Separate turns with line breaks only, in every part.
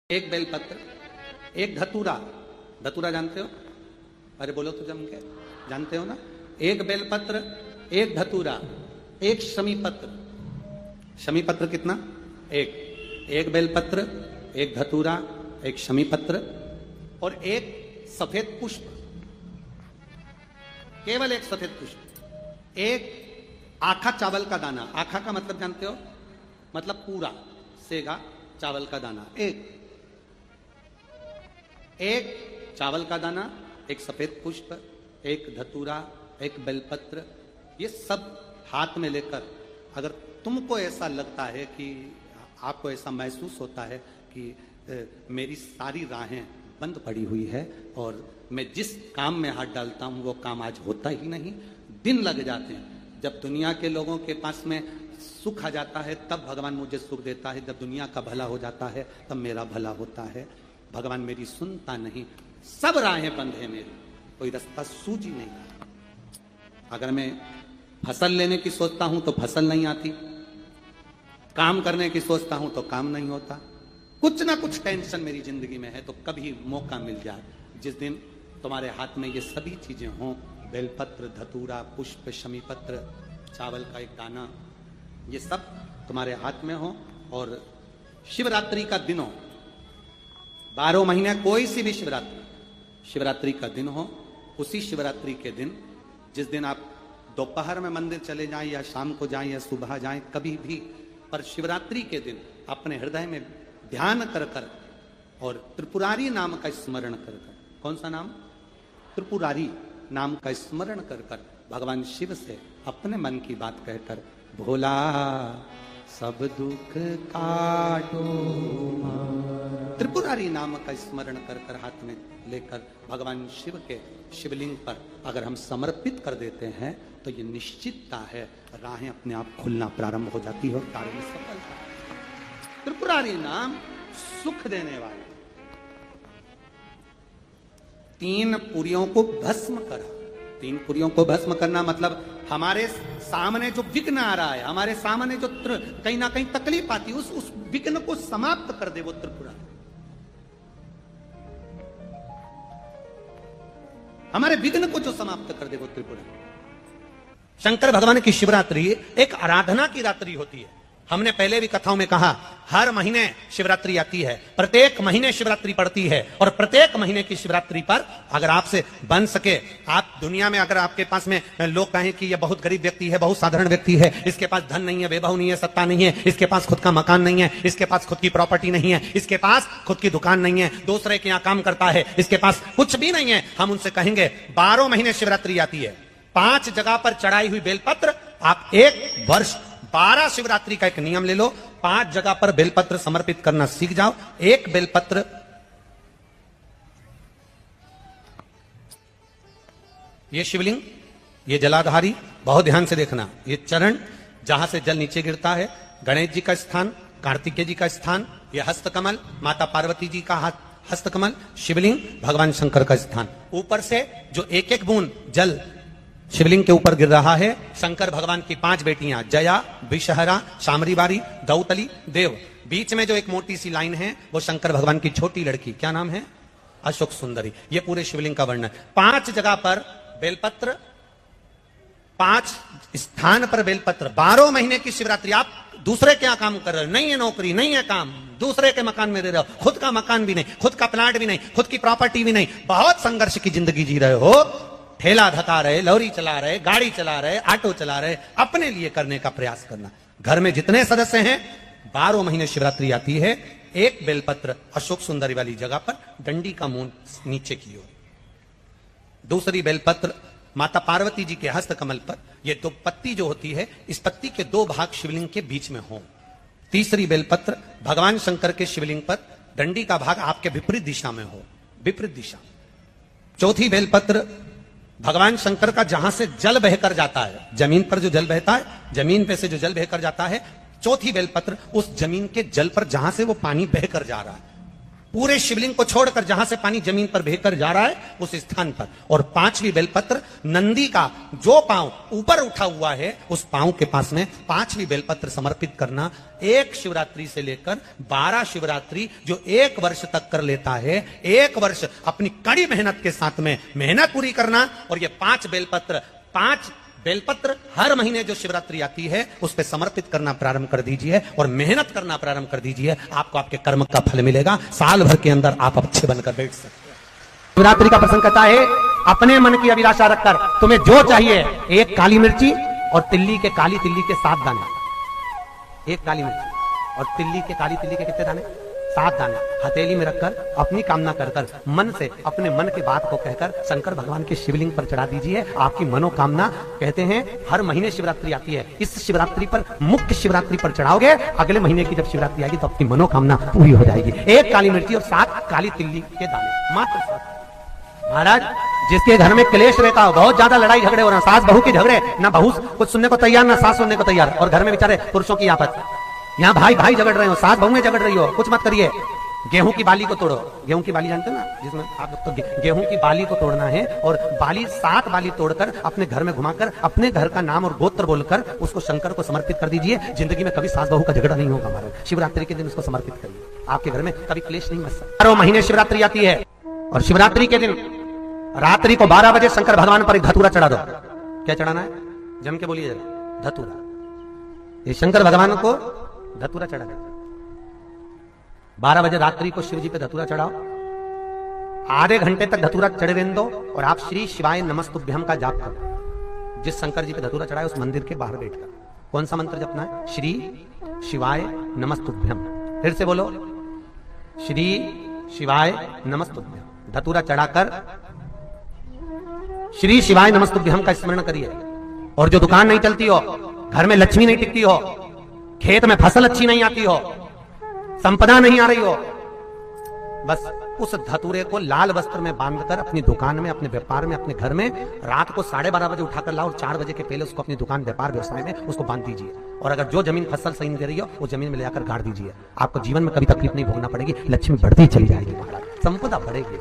एक बेलपत्र, एक धतूरा। धतूरा जानते हो? अरे बोलो तो जम के, जानते हो ना? एक बेलपत्र, एक धतूरा, एक शमीपत्र। शमीपत्र कितना? एक बेलपत्र, एक धतूरा, एक शमीपत्र और एक सफेद पुष्प। केवल एक सफेद पुष्प। एक आखा चावल का दाना। आखा का मतलब जानते हो? मतलब पूरा सेगा चावल का दाना। एक चावल का दाना, एक सफेद पुष्प, एक धतूरा, एक बेलपत्र, ये सब हाथ में लेकर अगर तुमको ऐसा लगता है कि आपको ऐसा महसूस होता है कि मेरी सारी राहें बंद पड़ी हुई है और मैं जिस काम में हाथ डालता हूं वो काम आज होता ही नहीं, दिन लग जाते हैं। जब दुनिया के लोगों के पास में सुख आ जाता है तब भगवान मुझे सुख देता है, जब दुनिया का भला हो जाता है तब मेरा भला होता है। भगवान मेरी सुनता नहीं, सब राहें बंद है मेरी, कोई रास्ता सूझ ही नहीं। अगर मैं फसल लेने की सोचता हूं तो फसल नहीं आती, काम करने की सोचता हूं तो काम नहीं होता, कुछ ना कुछ टेंशन मेरी जिंदगी में है। तो कभी मौका मिल जाए जिस दिन तुम्हारे हाथ में ये सभी चीजें हों, बेलपत्र, धतूरा, पुष्प, शमीपत्र, चावल का एक दाना, ये सब तुम्हारे हाथ में हो और शिवरात्रि का दिन हो, 12 महीने कोई सी भी शिवरात्रि का दिन हो, उसी शिवरात्रि के दिन जिस दिन आप दोपहर में मंदिर चले जाएं या शाम को जाएं या सुबह जाएं, कभी भी, पर शिवरात्रि के दिन अपने हृदय में ध्यान कर कर और त्रिपुरारी नाम का स्मरण कर कर। कौन सा नाम? त्रिपुरारी नाम का स्मरण कर कर भगवान शिव से अपने मन की बात कहकर, भोला सब दुख काटो, त्रिपुरारी नाम का स्मरण कर कर हाथ में लेकर भगवान शिव के शिवलिंग पर अगर हम समर्पित कर देते हैं तो ये निश्चितता है राहें अपने आप खुलना प्रारंभ हो जाती है और कार्य में सफलता। त्रिपुरारी नाम सुख देने वाला। 3 पुरियों को भस्म करा। 3 पुरियों को भस्म करना मतलब हमारे सामने जो विघ्न आ रहा है, हमारे सामने जो कहीं ना कहीं तकलीफ आती है, उस विघ्न को समाप्त कर दे वो त्रिपुरा। हमारे विघ्न को जो समाप्त कर दे वो त्रिपुरा। शंकर भगवान की शिवरात्रि एक आराधना की रात्रि होती है। हमने पहले भी कथाओं में कहा, हर महीने शिवरात्रि आती है, प्रत्येक महीने शिवरात्रि पड़ती है और प्रत्येक महीने की शिवरात्रि पर अगर आपसे बन सके, आप दुनिया में अगर आपके पास में लोग कहें कि यह बहुत गरीब व्यक्ति है, बहुत साधारण व्यक्ति है, इसके पास धन नहीं है, वैभव नहीं है, सत्ता नहीं है, इसके पास खुद का मकान नहीं है, इसके पास खुद की प्रॉपर्टी नहीं है, इसके पास खुद की दुकान नहीं है, दूसरे के यहाँ काम करता है, इसके पास कुछ भी नहीं है, हम उनसे कहेंगे 12 महीने शिवरात्रि आती है, 5 जगह पर चढ़ाई हुई बेलपत्र, आप 1 वर्ष 12 शिवरात्रि का एक नियम ले लो, 5 जगह पर बेलपत्र समर्पित करना सीख जाओ। 1 बेलपत्र, ये शिवलिंग, ये जलाधारी, बहुत ध्यान से देखना, ये चरण जहां से जल नीचे गिरता है, गणेश जी का स्थान, कार्तिकेय जी का स्थान, ये हस्तकमल, माता पार्वती जी का हस्तकमल, शिवलिंग, भगवान शंकर का स्थान। ऊपर से जो एक एक बूंद जल शिवलिंग के ऊपर गिर रहा है, शंकर भगवान की 5 बेटियां, जया, विषहरा, शामरीबारी, दौतली, देव। बीच में जो एक मोटी सी लाइन है वो शंकर भगवान की छोटी लड़की, क्या नाम है? अशोक सुंदरी। ये पूरे शिवलिंग का वर्णन। 5 जगह पर बेलपत्र, 5 स्थान पर बेलपत्र। 12 महीने की शिवरात्रि। आप दूसरे क्या काम कर रहे हो? नहीं है नौकरी, नहीं है काम, दूसरे के मकान में रह रहे हो, खुद का मकान भी नहीं, खुद का प्लाट भी नहीं, खुद की प्रॉपर्टी भी नहीं, बहुत संघर्ष की जिंदगी जी रहे हो, ठेला धका रहे, लॉरी चला रहे, गाड़ी चला रहे, ऑटो चला रहे, अपने लिए करने का प्रयास करना। घर में जितने सदस्य हैं, 12 महीने शिवरात्रि आती है, 1 बेलपत्र अशोक सुंदरी वाली जगह पर, डंडी का मुंह नीचे की ओर। दूसरी बेलपत्र माता पार्वती जी के हस्तकमल पर, ये 2 पत्ती जो होती है, इस पत्ती के 2 भाग शिवलिंग के बीच में हो। तीसरी बेलपत्र भगवान शंकर के शिवलिंग पर, डंडी का भाग आपके विपरीत दिशा में हो, विपरीत दिशा। चौथी बेलपत्र भगवान शंकर का जहां से जल बहकर जाता है, जमीन पर जो जल बहता है, जमीन पे से जो जल बहकर जाता है, चौथी बेलपत्र उस जमीन के जल पर जहां से वो पानी बहकर जा रहा है, पूरे शिवलिंग को छोड़कर जहां से पानी जमीन पर बहकर जा रहा है उस स्थान पर, और 5वीं बेलपत्र नंदी का जो पांव ऊपर उठा हुआ है उस पांव के पास में 5वीं बेलपत्र समर्पित करना। एक शिवरात्रि से लेकर 12 शिवरात्रि जो 1 वर्ष तक कर लेता है, 1 वर्ष अपनी कड़ी मेहनत के साथ में मेहनत पूरी करना, और ये 5 बेलपत्र हर महीने जो शिवरात्रि आती है उस पर समर्पित करना प्रारंभ कर दीजिए और मेहनत करना प्रारंभ कर दीजिए। आपको आपके कर्म का फल मिलेगा। साल भर के अंदर आप अच्छे बनकर बैठ सकते हैं। शिवरात्रि का प्रसंग कहता है, अपने मन की अभिलाषा रखकर तुम्हें जो चाहिए, एक काली मिर्ची और काली तिल्ली के 7 दाने, एक काली मिर्ची और काली तिल्ली के कितने दाने? 7 दाने हथेली में रखकर अपनी कामना कर मन से अपने मन की बात को कहकर शंकर भगवान के शिवलिंग पर चढ़ा दीजिए। आपकी मनोकामना, कहते हैं हर महीने शिवरात्रि आती है, इस शिवरात्रि पर, मुख्य शिवरात्रि पर चढ़ाओगे, अगले महीने की जब शिवरात्रि आएगी तो आपकी मनोकामना पूरी हो जाएगी। 1 काली मिर्ची और 7 काली तिल्ली के दाने, मात्र 7। महाराज, जिसके घर में क्लेश रहता हो, बहुत ज्यादा लड़ाई झगड़े हो रहे, सास बहू के झगड़े, ना बहू कुछ सुनने को तैयार ना सास सुनने को तैयार, और घर में बेचारे पुरुषों की आपत, यहाँ भाई भाई झगड़ रहे हो, सास बहू में झगड़ रही हो, कुछ मत करिए। गेहूं की बाली को तोड़ो। गेहूं की बाली जानते हो ना, जिसमें आप तो गेहूं की बाली को तोड़ना है, और बाली 7 बाली तोड़कर अपने घर में घुमाकर अपने घर का नाम और गोत्र बोलकर उसको शंकर को समर्पित कर दीजिए। जिंदगी में कभी सास बहू का झगड़ा नहीं होगा। हमारे शिवरात्रि के दिन उसको समर्पित करिए, आपके घर में कभी क्लेश नहीं मच सकता। 12 महीने शिवरात्रि आती है, और शिवरात्रि के दिन रात्रि को 12 बजे शंकर भगवान पर एक धतूरा चढ़ा दो। क्या चढ़ाना है? जम के बोलिए जरा, धतूरा। ये शंकर भगवान को धतूरा चढ़ा दे। 12 बजे रात्रि को शिव जी पे धतूरा चढ़ाओ, आधे घंटे तक धतूरा चढ़े रहने दो, और आप श्री शिवाय नमस्तुभ्यम का जाप करो। जिस शंकर जी पे धतूरा चढ़ाए उस मंदिर के बाहर बैठकर कौन सा मंत्र जपना है? श्री शिवाय नमस्तुभ्यम। फिर से बोलो, श्री शिवाय नमस्तुभ्यम। धतूरा चढ़ाकर श्री शिवाय नमस्तुभ्यम का स्मरण करिए। और जो दुकान नहीं चलती हो, घर में लक्ष्मी नहीं टिकती हो, खेत में फसल अच्छी नहीं आती हो, संपदा नहीं आ रही हो, बस उस धतूरे को लाल वस्त्र में बांधकर अपनी दुकान में, अपने व्यापार में, अपने घर में रात को 12:30 बजे उठाकर लाओ, और 4 बजे के पहले उसको अपनी दुकान, व्यापार, व्यवसाय में उसको बांध दीजिए। और अगर जो जमीन फसल सही नहीं दे रही हो, वो जमीन में ले जाकर गाड़ दीजिए। आपको जीवन में कभी तकलीफ नहीं भोगना पड़ेगी, लक्ष्मी बढ़ती चली जाएगी, महाराज संपदा बढ़ेगी।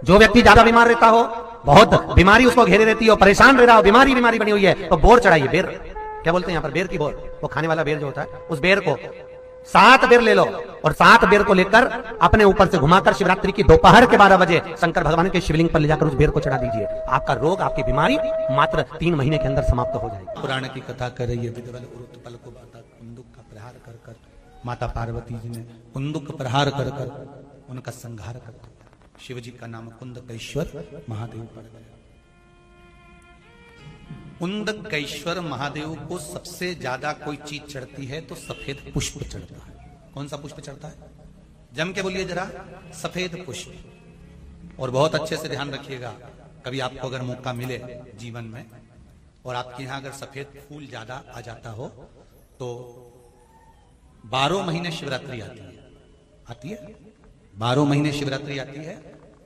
जो व्यक्ति ज्यादा बीमार रहता हो, बहुत बीमारी उसको घेरे रहती हो, परेशान रह रहा हो, बीमारी बनी हुई है, तो बोर चढ़ाइए। बेर, क्या बोलते हैं यहाँ पर? बेर की बोर, वो खाने वाला बेर जो होता है, उस बेर को 7 बेर ले लो, और 7 बेर को लेकर अपने ऊपर से घुमाकर शिवरात्रि की दोपहर के 12 बजे शंकर भगवान के शिवलिंग पर ले जाकर उस बेर को चढ़ा दीजिए। आपका रोग, आपकी बीमारी मात्र 3 महीने के अंदर समाप्त हो जाएगी। पुराण की कथा कर रही है, विदवल उरुतपल को बाता कुंदुक का प्रहार कर माता पार्वती जी ने कुंदुक प्रहार कर उनका संहार कर दिया। शिव जी का नाम कुंदकेश्वर महादेव पड़ गया। कुंदकेश्वर महादेव को सबसे ज्यादा कोई चीज चढ़ती है तो सफेद पुष्प चढ़ता है। कौन सा पुष्प चढ़ता है? जम के बोलिए जरा, सफेद पुष्प। और बहुत अच्छे से ध्यान रखिएगा, कभी आपको अगर मौका मिले जीवन में और आपके यहां अगर सफेद फूल ज्यादा आ जाता हो तो 12 महीने शिवरात्रि आती है 12 महीने शिवरात्रि आती है।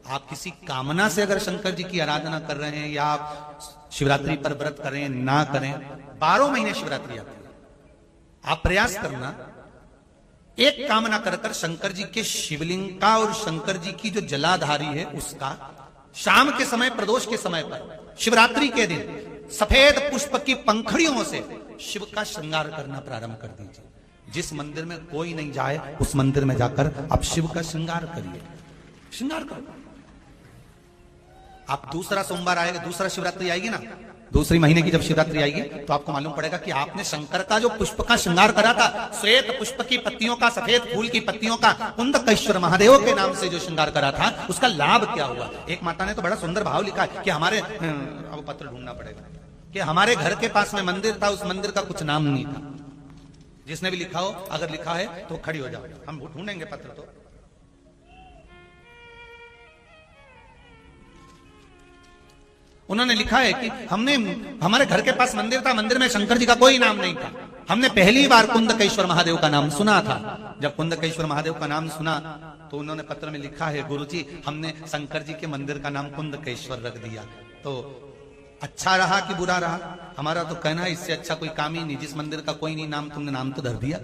आप किसी कामना से अगर शंकर जी की आराधना कर रहे हैं या आप शिवरात्रि पर व्रत करें ना करें, 12 महीने शिवरात्रि आती है। आप प्रयास करना, एक कामना कर शंकर जी के शिवलिंग का और शंकर जी की जो जलाधारी है उसका शाम के समय, प्रदोष के समय पर, शिवरात्रि के दिन सफेद पुष्प की पंखड़ियों से शिव का श्रृंगार करना प्रारंभ कर दीजिए। जिस मंदिर में कोई नहीं जाए उस मंदिर में जाकर आप शिव का श्रृंगार करिए, श्रृंगार करो। आप दूसरा सोमवार आएगा, दूसरा शिवरात्रि आएगी ना, दूसरी महीने की जब शिवरात्रि आएगी तो आपको मालूम पड़ेगा कि आपने शंकर का जो पुष्प का श्रृंगार करा था, श्वेत पुष्प की पत्तियों का, सफेद फूल की पत्तियों का, कुंदकेश्वर महादेव के नाम से जो श्रृंगार करा था, उसका लाभ क्या हुआ। एक माता ने तो बड़ा सुंदर भाव लिखा है कि हमारे, अब पत्र ढूंढना पड़ेगा, कि हमारे घर के पास में मंदिर था, उस मंदिर का कुछ नाम नहीं था। जिसने भी लिखा हो, अगर लिखा है तो खड़ी हो जाओ, हम ढूंढेंगे पत्र। तो उन्होंने लिखा है कि हमने, हमारे घर के पास मंदिर था, मंदिर में शंकर जी का कोई नाम नहीं था। हमने पहली बार कुंदकेश्वर महादेव का नाम सुना था। जब कुंदकेश्वर महादेव का नाम सुना तो उन्होंने पत्र में लिखा है, गुरुजी हमने शंकर जी के मंदिर का नाम कुंदकेश्वर रख दिया। तो अच्छा रहा कि बुरा रहा? हमारा तो कहना है इससे अच्छा कोई काम ही नहीं। जिस मंदिर का कोई नहीं नाम, तुमने नाम तो धर दिया।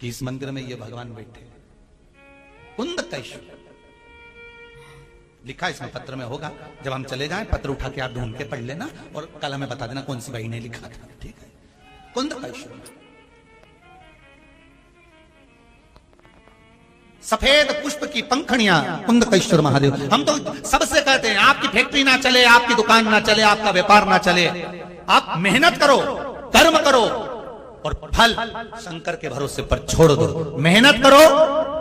कि इस मंदिर में ये भगवान बैठे। कुंदकेश्वर लिखा इसमें पत्र में होगा, जब हम चले जाएं पत्र उठा के आप ढूंढ के पढ़ लेना और कल हमें बता देना कौन सी भाई ने लिखा था। ठीक है, कुंदकेश्वर सफेद पुष्प की पंखड़ियां कुंदकेश्वर महादेव। हम तो सबसे कहते हैं आपकी फैक्ट्री ना चले, आपकी दुकान ना चले, आपका व्यापार ना चले, आप मेहनत करो, कर्म करो और फल शंकर के भरोसे पर छोड़ दो। मेहनत करो,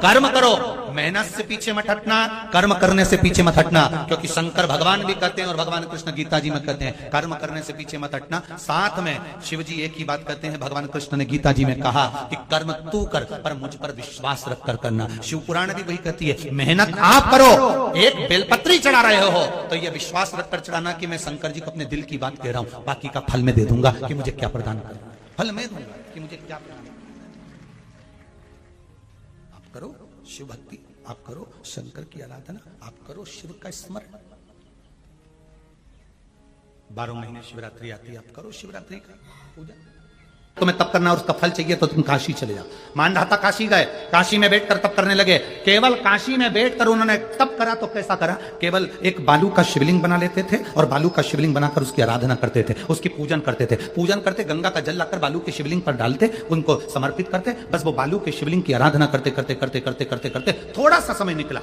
कर्म करो, मेहनत से पीछे मत हटना, कर्म करने से पीछे मत हटना, क्योंकि शंकर भगवान भी कहते हैं और भगवान कृष्ण गीता जी में कहते हैं कर्म करने से पीछे मत हटना। साथ में शिव जी एक ही बात कहते हैं, भगवान कृष्ण ने गीता जी में कहा कि कर्म तू कर पर मुझ पर विश्वास रख कर करना। शिव पुराण भी वही कहती है, मेहनत आप करो, एक बेलपत्री चढ़ा रहे हो तो यह विश्वास रखकर चढ़ाना कि मैं शंकर जी को अपने दिल की बात कह रहा हूं, बाकी का फल मैं दे दूंगा कि मुझे क्या प्रदान करना, फल मैं दूंगा कि मुझे क्या प्रदान करना। आप करो शिव भक्ति, आप करो शंकर की आराधना, आप करो शिव का स्मरण। 12 महीने शिवरात्रि आती है, आप करो शिवरात्रि का पूजा। तुम्हें तप करना और उसका फल चाहिए तो तुम काशी चले जाओ। मानधाता काशी गए, काशी में बैठकर तप करने लगे। केवल काशी में बैठकर उन्होंने तप करा तो कैसा करा, केवल एक बालू का शिवलिंग बना लेते थे और बालू का शिवलिंग बनाकर उसकी आराधना करते थे, उसकी पूजन करते थे। पूजन करते, गंगा का जल लाकर बालू के शिवलिंग पर डालते, उनको समर्पित करते, बस वो बालू के शिवलिंग की आराधना करते करते करते करते करते करते थोड़ा सा समय निकला।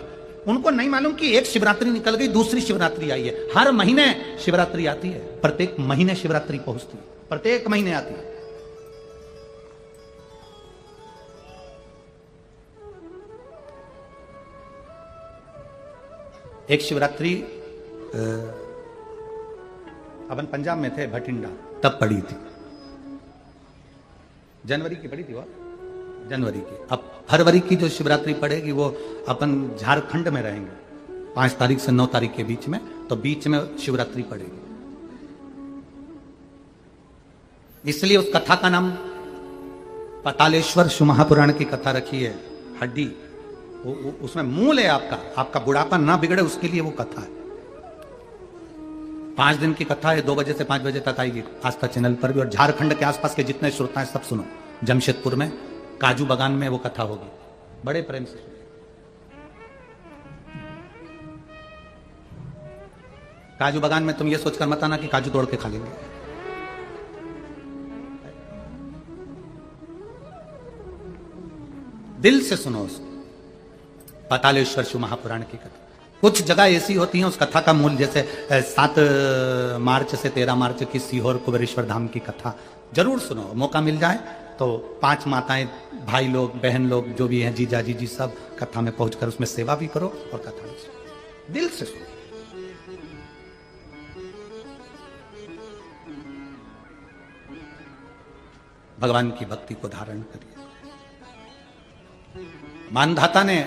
उनको नहीं मालूम कि एक शिवरात्रि निकल गई, दूसरी शिवरात्रि आई है। हर महीने शिवरात्रि आती है, प्रत्येक महीने शिवरात्रि पहुंचती है, प्रत्येक महीने आती है। एक शिवरात्रि अपन पंजाब में थे, भटिंडा, तब पड़ी थी, जनवरी की पड़ी थी वो, जनवरी की। अब फरवरी की जो शिवरात्रि पड़ेगी वो अपन झारखंड में रहेंगे 5 तारीख से 9 तारीख के बीच में, तो बीच में शिवरात्रि पड़ेगी। इसलिए उस कथा का नाम पातालेश्वर शिव महापुराण की कथा रखी है। हड्डी उसमें मूल है, आपका बुढ़ापा ना बिगड़े उसके लिए वो कथा है। 5 दिन की कथा है, 2 बजे से 5 बजे तक आएगी आस्था चैनल पर भी। और झारखंड के आसपास के जितने श्रोता हैं सब सुनो। जमशेदपुर में काजू बागान में वो कथा होगी, बड़े प्रेम से। काजू बागान में तुम ये सोचकर मत आना कि काजू तोड़ के खा लेंगे। दिल से सुनो उसको। पातालेश्वर शिव महापुराण की कथा। कुछ जगह ऐसी होती हैं उस कथा का मूल, जैसे 7 मार्च से 13 मार्च की सीहोर कुबेरेश्वर धाम की कथा जरूर सुनो, मौका मिल जाए तो। 5 माताएं, भाई लोग, बहन लोग जो भी हैं, जीजा जीजी, सब कथा में पहुंचकर उसमें सेवा भी करो और कथा भी सुनो, दिल से सुनो। भगवान की भक्ति को धारण करिए। मानधाता ने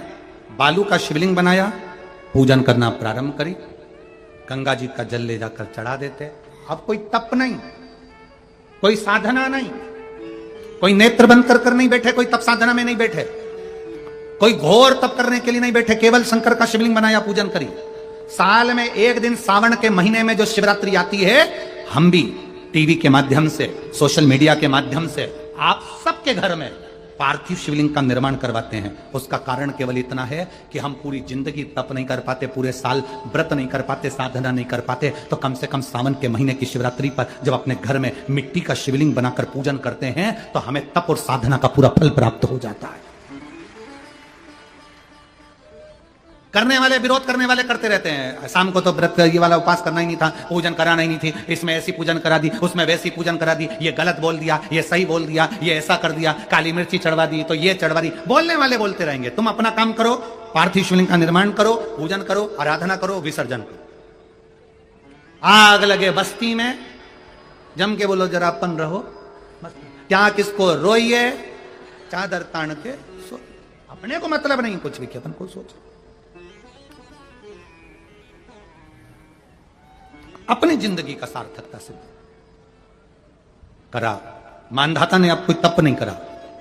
बालू का शिवलिंग बनाया, पूजन करना प्रारंभ करी, गंगा जी का जल ले जाकर चढ़ा देते। अब कोई तप नहीं, कोई साधना नहीं, कोई नेत्र बंद कर नहीं बैठे, कोई तप साधना में नहीं बैठे, कोई घोर तप करने के लिए नहीं बैठे, केवल शंकर का शिवलिंग बनाया, पूजन करी। साल में एक दिन सावन के महीने में जो शिवरात्रि आती है, हम भी टीवी के माध्यम से, सोशल मीडिया के माध्यम से आप सबके घर में पार्थिव शिवलिंग का निर्माण करवाते हैं। उसका कारण केवल इतना है कि हम पूरी जिंदगी तप नहीं कर पाते, पूरे साल व्रत नहीं कर पाते, साधना नहीं कर पाते, तो कम से कम सावन के महीने की शिवरात्रि पर जब अपने घर में मिट्टी का शिवलिंग बनाकर पूजन करते हैं तो हमें तप और साधना का पूरा फल प्राप्त हो जाता है। करने वाले, विरोध करने वाले करते रहते हैं, शाम को तो व्रत ये वाला उपास करना ही नहीं था, पूजन कराना ही नहीं थी, इसमें ऐसी पूजन करा दी, उसमें वैसी पूजन करा दी, ये गलत बोल दिया, ये सही बोल दिया, ये ऐसा कर दिया, काली मिर्ची चढ़वा दी तो ये चढ़वा दी। बोलने वाले बोलते रहेंगे, तुम अपना काम करो, पार्थिव शिवलिंग का निर्माण करो, पूजन करो, आराधना करो, विसर्जन करो। आग लगे बस्ती में, जम के बोलो जरा अपन रहो, क्या किसको रोइए, चादर तान के सो। अपने को मतलब नहीं कुछ भी, अपन को सोच, अपनी जिंदगी का सार्थकता सिद्ध करा। मानधाता ने अब कोई तप नहीं करा,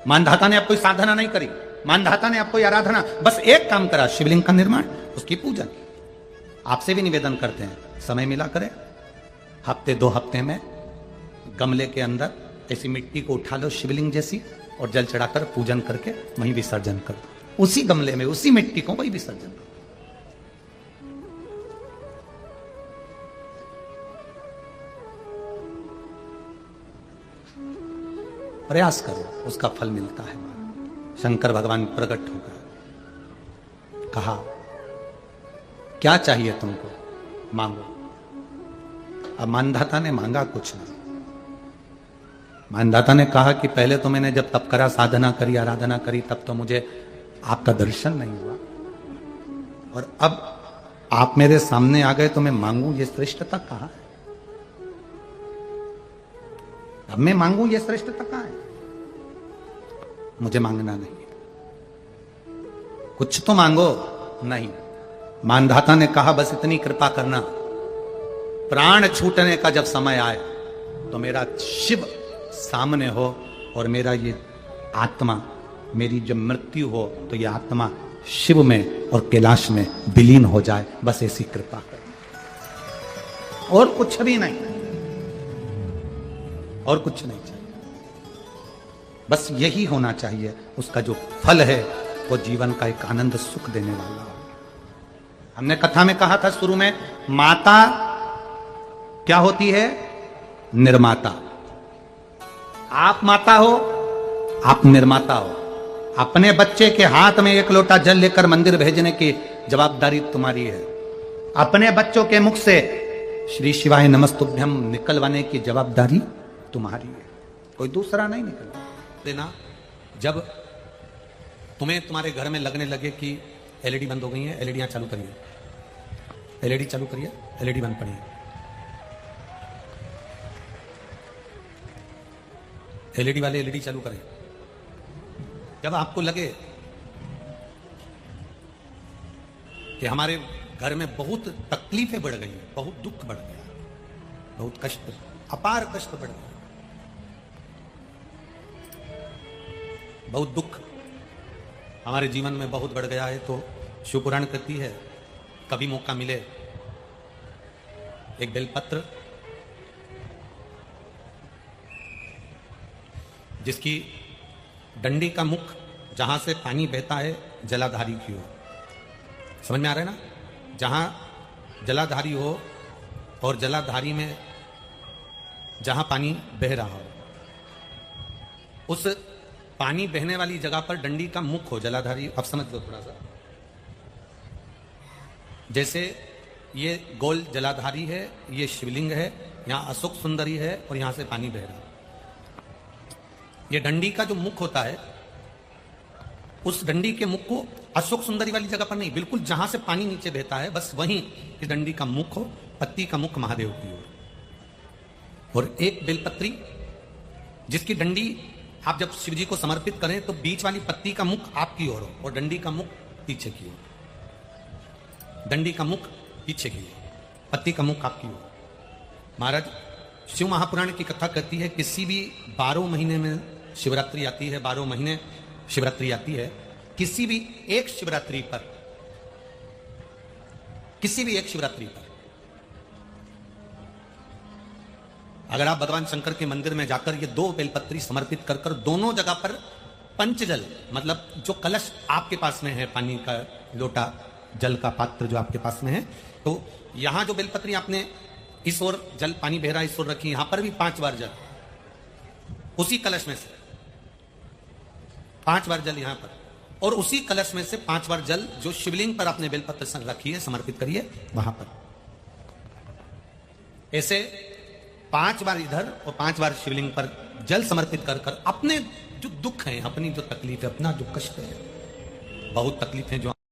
मानधाता ने अब कोई साधना नहीं करी, मानधाता ने अब कोई आराधना, बस एक काम करा, शिवलिंग का निर्माण, उसकी पूजन। आपसे भी निवेदन करते हैं, समय मिला करें, हफ्ते 2 हफ्ते में गमले के अंदर ऐसी मिट्टी को उठा लो शिवलिंग जैसी, और जल चढ़ाकर पूजन करके वहीं विसर्जन कर दो। उसी गमले में उसी मिट्टी को वही विसर्जन करो। प्रयास करो, उसका फल मिलता है। शंकर भगवान प्रकट होकर कहा, क्या चाहिए तुमको, मांगो। अब मानधाता ने मांगा कुछ नहीं। मानधाता ने कहा कि पहले तो मैंने जब तप करा, साधना करी, आराधना करी, तब तो मुझे आपका दर्शन नहीं हुआ, और अब आप मेरे सामने आ गए तो मैं मांगू, ये श्रेष्ठता कहां है? अब मैं मांगू, ये श्रेष्ठता कहां है? मुझे मांगना नहीं, कुछ तो मांगो। नहीं, मानधाता ने कहा बस इतनी कृपा करना, प्राण छूटने का जब समय आए तो मेरा शिव सामने हो और मेरा ये आत्मा, मेरी जब मृत्यु हो तो ये आत्मा शिव में और कैलाश में विलीन हो जाए, बस ऐसी कृपा कर, और कुछ भी नहीं, और कुछ नहीं चाहिए। बस यही होना चाहिए। उसका जो फल है वो जीवन का एक आनंद सुख देने वाला हो। हमने कथा में कहा था शुरू में, माता क्या होती है? निर्माता। आप माता हो, आप निर्माता हो। अपने बच्चे के हाथ में एक लोटा जल लेकर मंदिर भेजने की जवाबदारी तुम्हारी है। अपने बच्चों के मुख से श्री शिवाय नमस्तुभ्यम निकलवाने की जवाबदारी तुम्हारी है, कोई दूसरा नहीं निकलवा देना। जब तुम्हें तुम्हारे घर में लगने लगे कि एलईडी बंद हो गई है, एलईडियां चालू करिए, एलईडी चालू करिए, एलईडी बंद पड़ी है, एलईडी वाले एलईडी चालू करें। जब आपको लगे कि हमारे घर में बहुत तकलीफें बढ़ गई, बहुत दुख बढ़ गया, बहुत कष्ट, अपार कष्ट बढ़ गया, बहुत दुख हमारे जीवन में बहुत बढ़ गया है, तो शिव पुराण कहती है कभी मौका मिले एक बेलपत्र जिसकी डंडी का मुख जहां से पानी बहता है जलाधारी की ओर, समझ में आ रहा है ना? जहां जलाधारी हो और जलाधारी में जहां पानी बह रहा हो, उस पानी बहने वाली जगह पर डंडी का मुख हो, जलाधारी। अब समझ लो थोड़ा सा, जैसे ये गोल जलाधारी है, ये शिवलिंग है, यहां अशोक सुंदरी है और यहां से पानी बह रहा है। ये डंडी का जो मुख होता है, उस डंडी के मुख को अशोक सुंदरी वाली जगह पर नहीं, बिल्कुल जहां से पानी नीचे बहता है, बस वहीं इस डंडी का मुख हो, पत्ती का मुख महादेव की ओर, और एक बेलपत्री जिसकी डंडी आप जब शिव जी को समर्पित करें तो बीच वाली पत्ती का मुख आपकी ओर हो और डंडी का मुख पीछे की ओर, डंडी का मुख पीछे की ओर, पत्ती का मुख आपकी ओर। महाराज शिव महापुराण की कथा कहती है, किसी भी 12 महीने में शिवरात्रि आती है, 12 महीने शिवरात्रि आती है, किसी भी एक शिवरात्रि पर, किसी भी एक शिवरात्रि पर अगर आप भगवान शंकर के मंदिर में जाकर ये 2 बेलपत्री समर्पित कर कर दोनों जगह पर पंचजल, मतलब जो कलश आपके पास में है, पानी का लोटा, जल का पात्र जो आपके पास में है, तो यहां जो बेलपत्री आपने इस ओर जल पानी बह रहा इस ओर रखी, यहां पर भी 5 बार जल, उसी कलश में से 5 बार जल यहां पर, और उसी कलश में से 5 बार जल जो शिवलिंग पर आपने बेलपत्र रखी है समर्पित करिए वहां पर। ऐसे 5 बार इधर और 5 बार शिवलिंग पर जल समर्पित कर कर अपने जो दुख है, अपनी जो तकलीफ है, अपना जो कष्ट है, बहुत तकलीफें जो